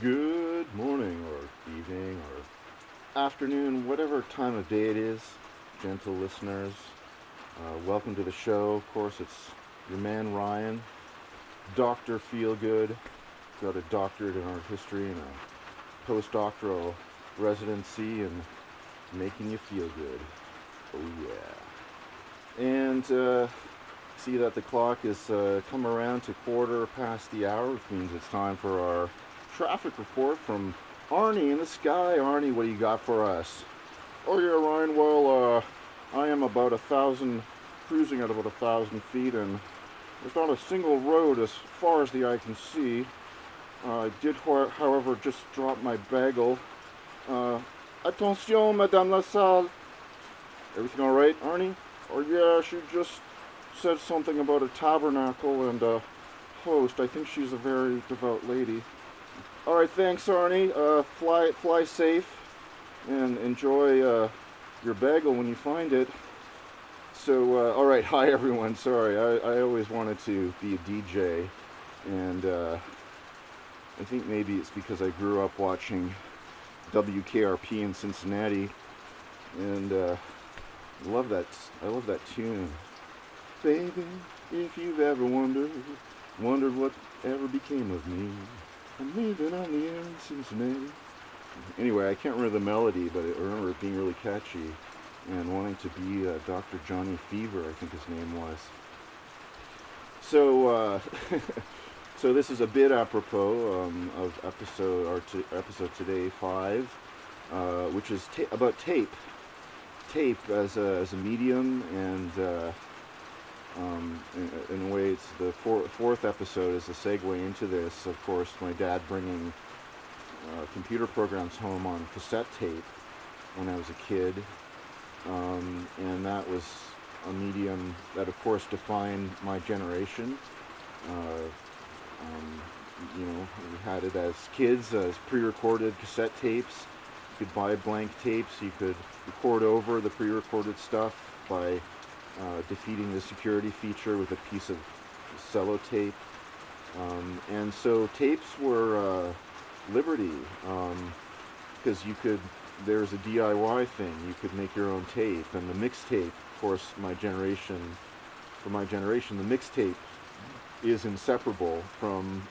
Good morning, or evening, or afternoon, whatever time of day it is, gentle listeners. Welcome to the show. Of course, it's your man Ryan, Dr. Feelgood. Got a doctorate in art history and a postdoctoral residency in making you feel good. Oh, yeah. And see that the clock has come around to quarter past the hour, which means it's time for our traffic report from Arnie in the sky. Arnie, what do you got for us? Oh yeah, Ryan. Well, I am about 1,000, cruising at about 1,000 feet, and there's not a single road as far as the eye can see. I did, however, just drop my bagel. Attention, Madame la Salle. Everything all right, Arnie? Oh yeah, she just said something about a tabernacle and a host. I think she's a very devout lady. All right, thanks, Arnie. Fly safe and enjoy your bagel when you find it. So, all right, hi everyone. Sorry, I always wanted to be a DJ, and I think maybe it's because I grew up watching WKRP in Cincinnati, and love that. I love that tune, baby. If you've ever wondered what ever became of me, I'm leaving on the air in Cincinnati. Anyway, I can't remember the melody, but I remember it being really catchy and wanting to be Dr. Johnny Fever, I think his name was. So, so this is a bit apropos of episode today 5, which is about tape as a medium, and in a way, it's the fourth episode is the segue into this. Of course, my dad bringing computer programs home on cassette tape when I was a kid, and that was a medium that, of course, defined my generation. Uh, we had it as kids as pre-recorded cassette tapes. You could buy blank tapes. You could record over the pre-recorded stuff by defeating the security feature with a piece of sellotape. And so tapes were liberty, because there's a DIY thing. You could make your own tape, and the mixtape, of course, for my generation, the mixtape is inseparable from,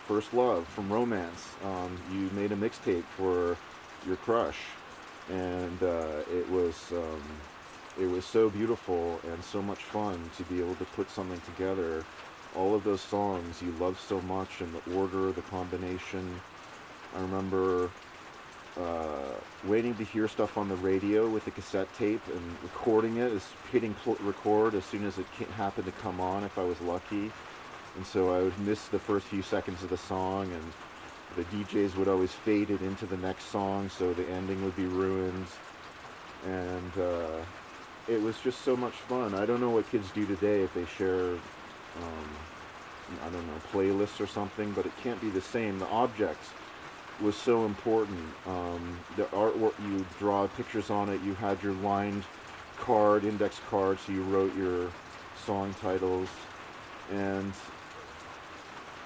first love, from romance. You made a mixtape for your crush, and it was so beautiful and so much fun to be able to put something together. All of those songs you loved so much, and the order, the combination. I remember waiting to hear stuff on the radio with the cassette tape and recording it, hitting record as soon as it happened to come on if I was lucky. And so I would miss the first few seconds of the song, and the DJs would always fade it into the next song, so the ending would be ruined. And it was just so much fun. I don't know what kids do today if they share, I don't know, playlists or something, but it can't be the same. The object was so important. The artwork, you draw pictures on it, you had your lined card, index card, so you wrote your song titles, and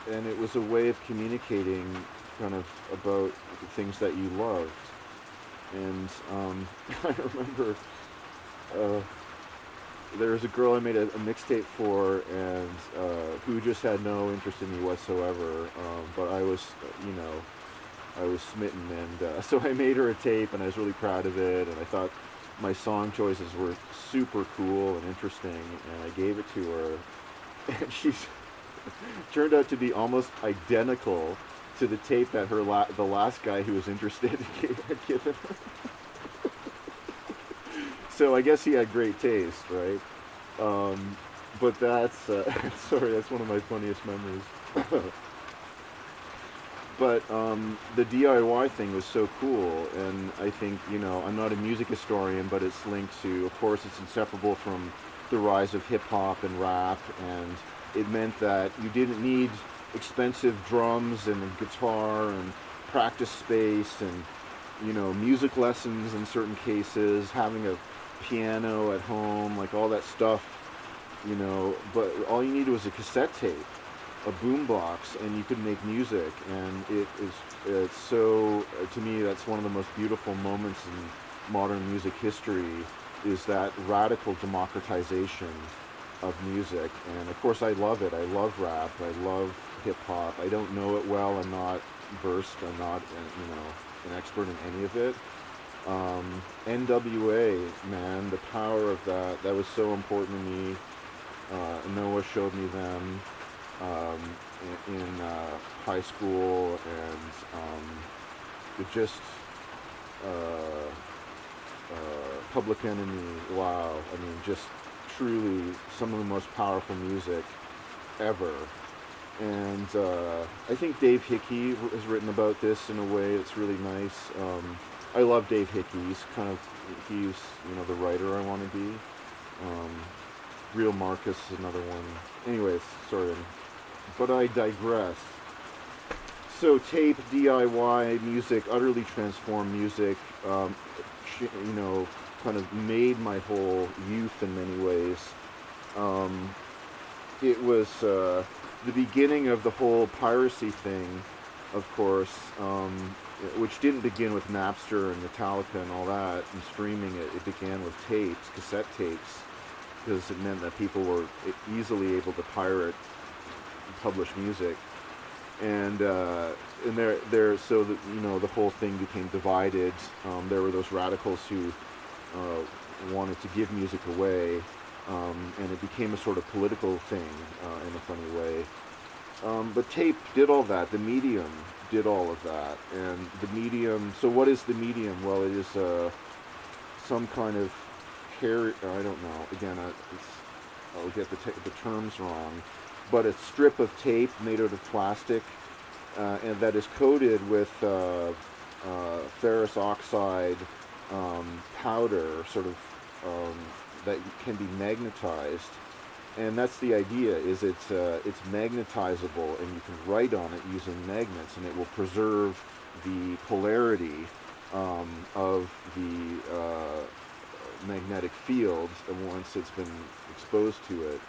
it was a way of communicating kind of about the things that you loved. And I remember there was a girl I made a mixtape for, and who just had no interest in me whatsoever. But I was, I was smitten, and so I made her a tape, and I was really proud of it. And I thought my song choices were super cool and interesting, and I gave it to her, and she's turned out to be almost identical to the tape that the last guy who was interested had given her. So I guess he had great taste, right? But that's sorry, that's one of my funniest memories. But the DIY thing was so cool, and I think, I'm not a music historian, but it's linked to, of course, it's inseparable from the rise of hip hop and rap, and it meant that you didn't need expensive drums and a guitar and practice space and, music lessons in certain cases, having a piano at home, like all that stuff, but all you needed was a cassette tape. a boombox and you could make music, and it's so to me that's one of the most beautiful moments in modern music history, is that radical democratization of music. And of course I love it. I love rap. I love hip hop. I don't know it well. I'm not versed. I'm not an expert in any of it. NWA, man, the power of that was so important to me. Noah showed me them um, in high school, and it just uh, Public Enemy. Wow, I mean, just truly some of the most powerful music ever. And I think Dave Hickey has written about this in a way that's really nice. I love Dave Hickey. He's the writer I want to be. Um, Real Marcus is another one. Anyways, sorry, but I digress. So tape, DIY music, utterly transformed music. You know, kind of made my whole youth in many ways. Um, it was the beginning of the whole piracy thing, of course, which didn't begin with Napster and Metallica and all that and streaming it. It began with tapes, cassette tapes, because it meant that people were easily able to pirate published music. And there, so that the whole thing became divided. There were those radicals who wanted to give music away, and it became a sort of political thing in a funny way. But tape did all that. The medium did all of that, and the medium. So what is the medium? Well, it is some kind of carry. I don't know. Again, I'll get the terms wrong, but a strip of tape made out of plastic, and that is coated with ferrous oxide powder, sort of that can be magnetized. And that's the idea: is it's magnetizable, and you can write on it using magnets, and it will preserve the polarity of the magnetic field once it's been exposed to it.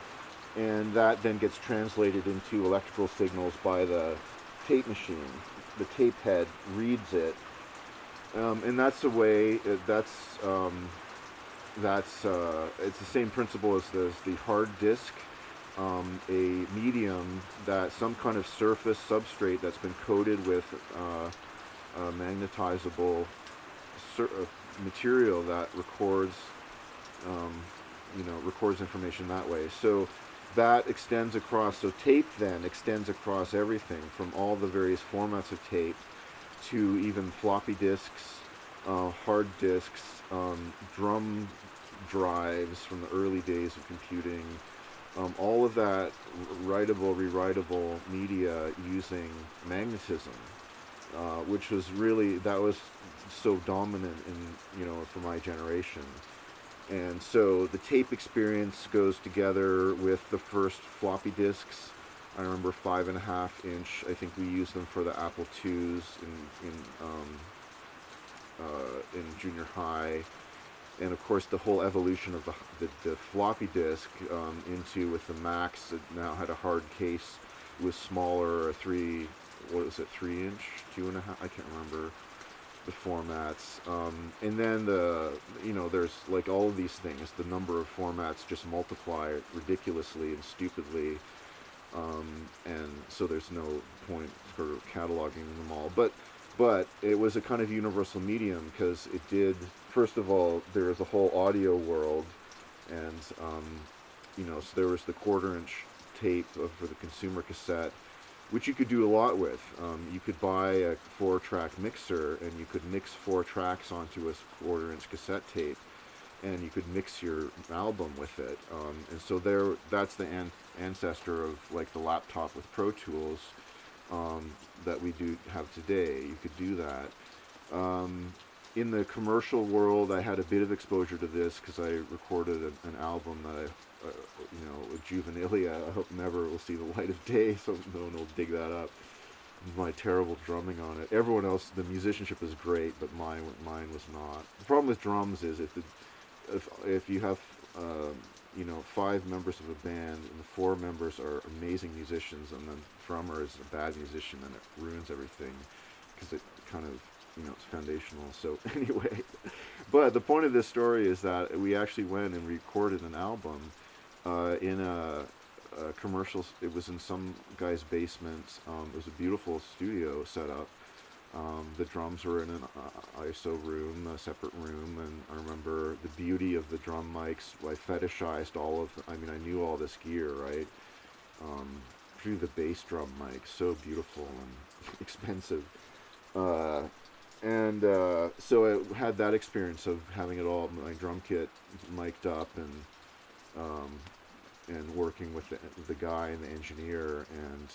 And that then gets translated into electrical signals by the tape machine. The tape head reads it, and that's a way. It's the same principle as the hard disk, a medium that some kind of surface substrate that's been coated with magnetizable material that records, records information that way. So that extends across. So tape then extends across everything from all the various formats of tape to even floppy disks, hard disks, drum drives from the early days of computing, all of that writable, rewritable media using magnetism, which was really, that was so dominant for my generation. And so the tape experience goes together with the first floppy disks. I remember 5.5-inch. I think we used them for the Apple IIs in junior high, and of course the whole evolution of the floppy disk into, with the Macs, it now had a hard case, it was smaller, a 3-inch, 2.5, I can't remember the formats, and then there's like all of these things, the number of formats just multiply ridiculously and stupidly, and so there's no point for cataloging them all, but it was a kind of universal medium, because it did, first of all, there was a whole audio world, and so there was the 1/4-inch tape for the consumer cassette, which you could do a lot with. You could buy a 4-track mixer, and you could mix 4 tracks onto a 1/4-inch cassette tape, and you could mix your album with it. And so that's the ancestor of like the laptop with Pro Tools that we do have today. You could do that. In the commercial world, I had a bit of exposure to this because I recorded an album that Juvenilia, I hope never will see the light of day, so no one will dig that up. My terrible drumming on it. Everyone else, the musicianship is great, but mine was not. The problem with drums is if you have 5 members of a band, and the 4 members are amazing musicians, and the drummer is a bad musician, and it ruins everything because it kind of, it's foundational. So anyway, but the point of this story is that we actually went and recorded an album in a commercial. It was in some guy's basement. It was a beautiful studio setup. The drums were in an ISO room, a separate room, and I remember the beauty of the drum mics. I fetishized I knew all this gear, right? Through the bass drum mic, so beautiful and expensive. Uh, so I had that experience of having it all, my drum kit mic'd up, um, and working with the guy and the engineer, and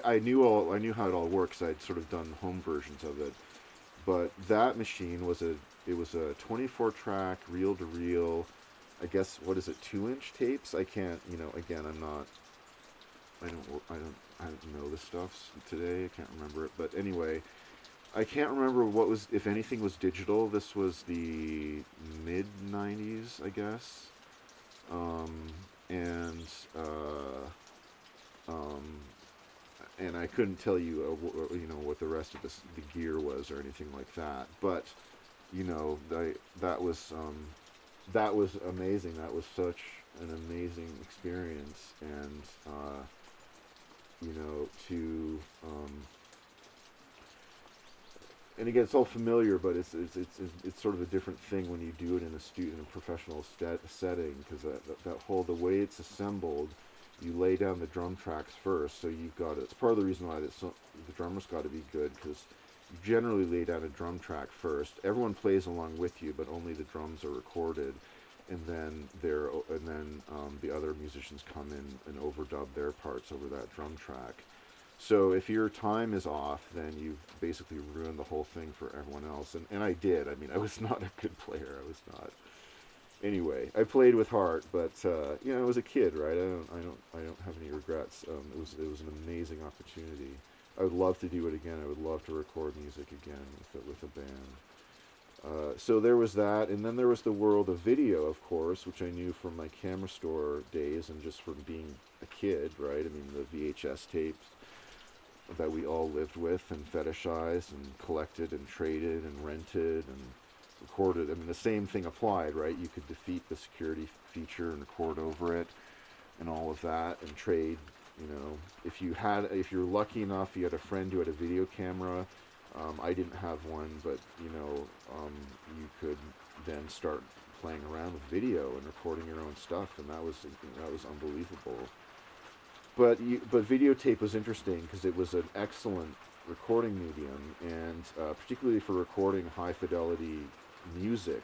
I knew how it all works. I'd sort of done home versions of it, but that machine was a 24 track reel to reel. I guess, what is it, 2-inch tapes? I can't, again, I don't know this stuff today. I can't remember it, but anyway, I can't remember if anything was digital. This was the mid '90s, I guess, um, and um, and I couldn't tell you, what the rest of the gear was or anything like that. But that was amazing. That was such an amazing experience, and to and again, it's all familiar, but it's sort of a different thing when you do it in a professional setting, because that whole, the way it's assembled, you lay down the drum tracks first, so you've got it. It's part of the reason why the drummer's got to be good, because you generally lay down a drum track first. Everyone plays along with you, but only the drums are recorded, and then the other musicians come in and overdub their parts over that drum track. So if your time is off, then you've basically ruined the whole thing for everyone else. And I did. I mean, I was not a good player. I was not. Anyway, I played with heart, but I was a kid, right? I don't have any regrets. It was an amazing opportunity. I would love to do it again. I would love to record music again with a band. So there was that, and then there was the world of video, of course, which I knew from my camera store days and just from being a kid, right? I mean, the VHS tapes that we all lived with and fetishized and collected and traded and rented and recorded. I mean, the same thing applied, right? You could defeat the security feature and record over it and all of that and trade. If you're lucky enough, you had a friend who had a video camera. I didn't have one, but you could then start playing around with video and recording your own stuff, and that was unbelievable. But videotape was interesting because it was an excellent recording medium, and particularly for recording high fidelity music.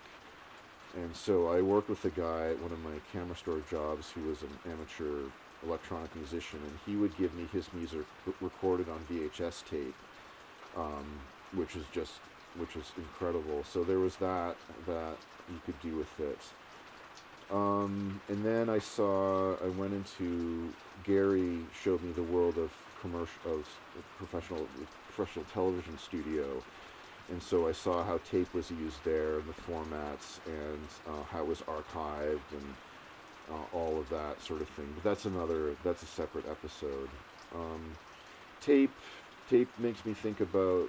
And so I worked with a guy at one of my camera store jobs who was an amateur electronic musician, and he would give me his music recorded on VHS tape, which was incredible. So there was that you could do with it. And then I went into, Gary showed me the world of professional television studio, and so I saw how tape was used there, and the formats, and how it was archived, and all of that sort of thing. But that's a separate episode. Tape makes me think about,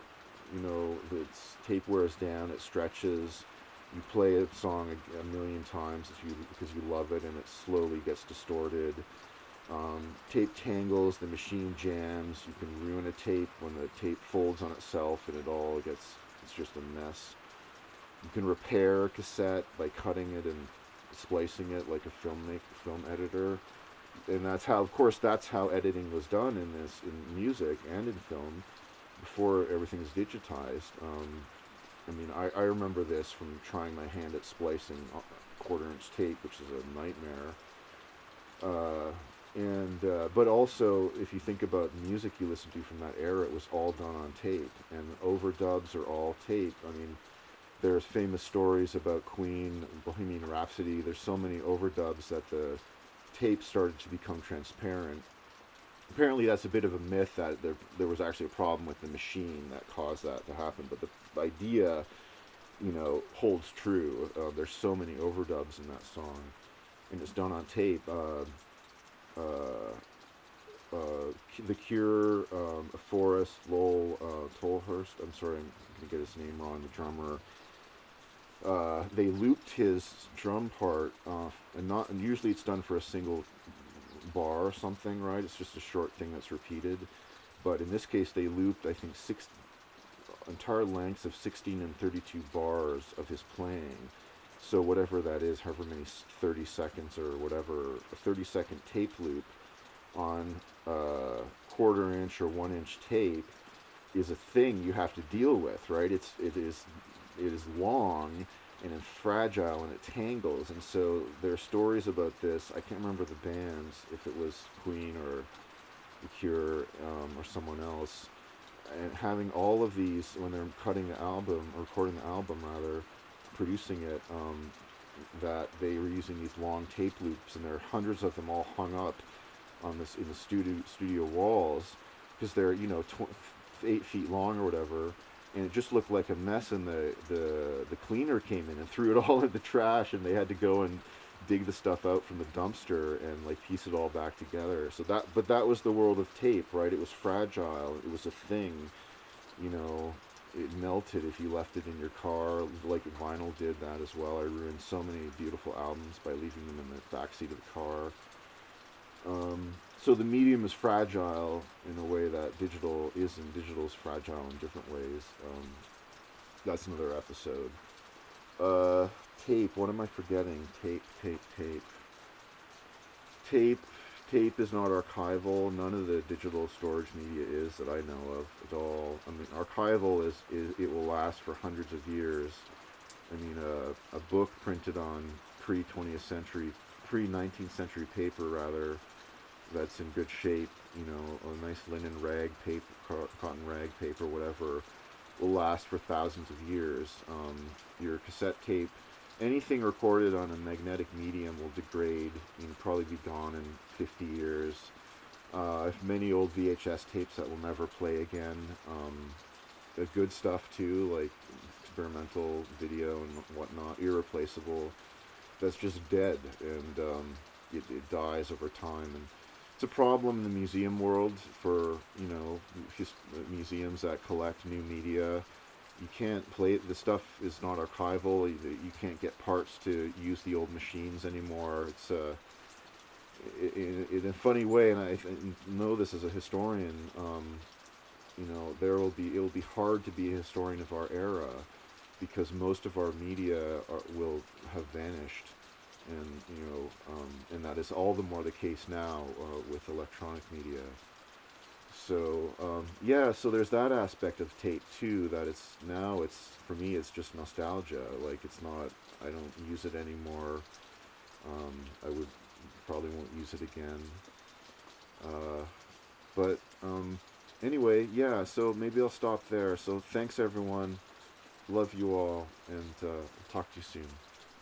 tape wears down, it stretches. You play a song a million times because you love it, and it slowly gets distorted. Tape tangles, the machine jams. You can ruin a tape when the tape folds on itself, and it's just a mess. You can repair a cassette by cutting it and splicing it like a film editor. And that's how editing was done in music and in film before everything is digitized. I remember this from trying my hand at splicing quarter-inch tape, which is a nightmare. But also, if you think about music you listen to from that era, it was all done on tape, and overdubs are all tape. I mean, there's famous stories about Queen, Bohemian Rhapsody. There's so many overdubs that the tape started to become transparent. Apparently that's a bit of a myth, that there was actually a problem with the machine that caused that to happen, but the idea holds true. There's so many overdubs in that song. and it's done on tape. Uh, the Cure, Forrest Lowell Tolhurst. I'm sorry, I'm gonna get his name wrong. The drummer. They looped his drum part, and usually it's done for a single bar or something, right? It's just a short thing that's repeated. But in this case, they looped, I think, six entire lengths of 16 and 32 bars of his playing. So whatever that is, however many 30 seconds or whatever, a 30-second tape loop on quarter-inch or 1-inch tape is a thing you have to deal with, right? It is long and it's fragile and it tangles, and so there are stories about this. I can't remember the bands, if it was Queen or The Cure, or someone else, and having all of these when they're cutting the album, or recording the album rather, producing it, that they were using these long tape loops, and there are hundreds of them all hung up on this in the studio walls, because they're 8 feet long or whatever, and it just looked like a mess. And the cleaner came in and threw it all in the trash, and they had to go and dig the stuff out from the dumpster and like piece it all back together. But that was the world of tape, right? It was fragile. It was a thing, you know. It melted if you left it in your car, like vinyl did that as well. I ruined so many beautiful albums by leaving them in the backseat of the car. So the medium is fragile in a way that digital isn't. Digital is fragile in different ways. That's another episode. Tape. What am I forgetting? Tape is not archival. None of the digital storage media is that I know of at all. I mean, archival is it will last for hundreds of years. I mean, a book printed on pre-20th century, pre-19th century paper rather, that's in good shape, a nice linen rag paper, cotton rag paper, whatever, will last for thousands of years. Your cassette tape, anything recorded on a magnetic medium will degrade and probably be gone in 50 years. I have many old VHS tapes that will never play again. The good stuff too, like experimental video and whatnot, irreplaceable. That's just dead, and it dies over time. And it's a problem in the museum world for museums that collect new media. You can't play the stuff is not archival. You can't get parts to use the old machines anymore. It's in a funny way, and I know this as a historian. It will be hard to be a historian of our era, because most of our media will have vanished, and that is all the more the case now with electronic media. So so there's that aspect of tape too. That it's for me it's just nostalgia. Like it's not. I don't use it anymore. I would probably won't use it again. But anyway, yeah. So maybe I'll stop there. So thanks everyone. Love you all, and talk to you soon.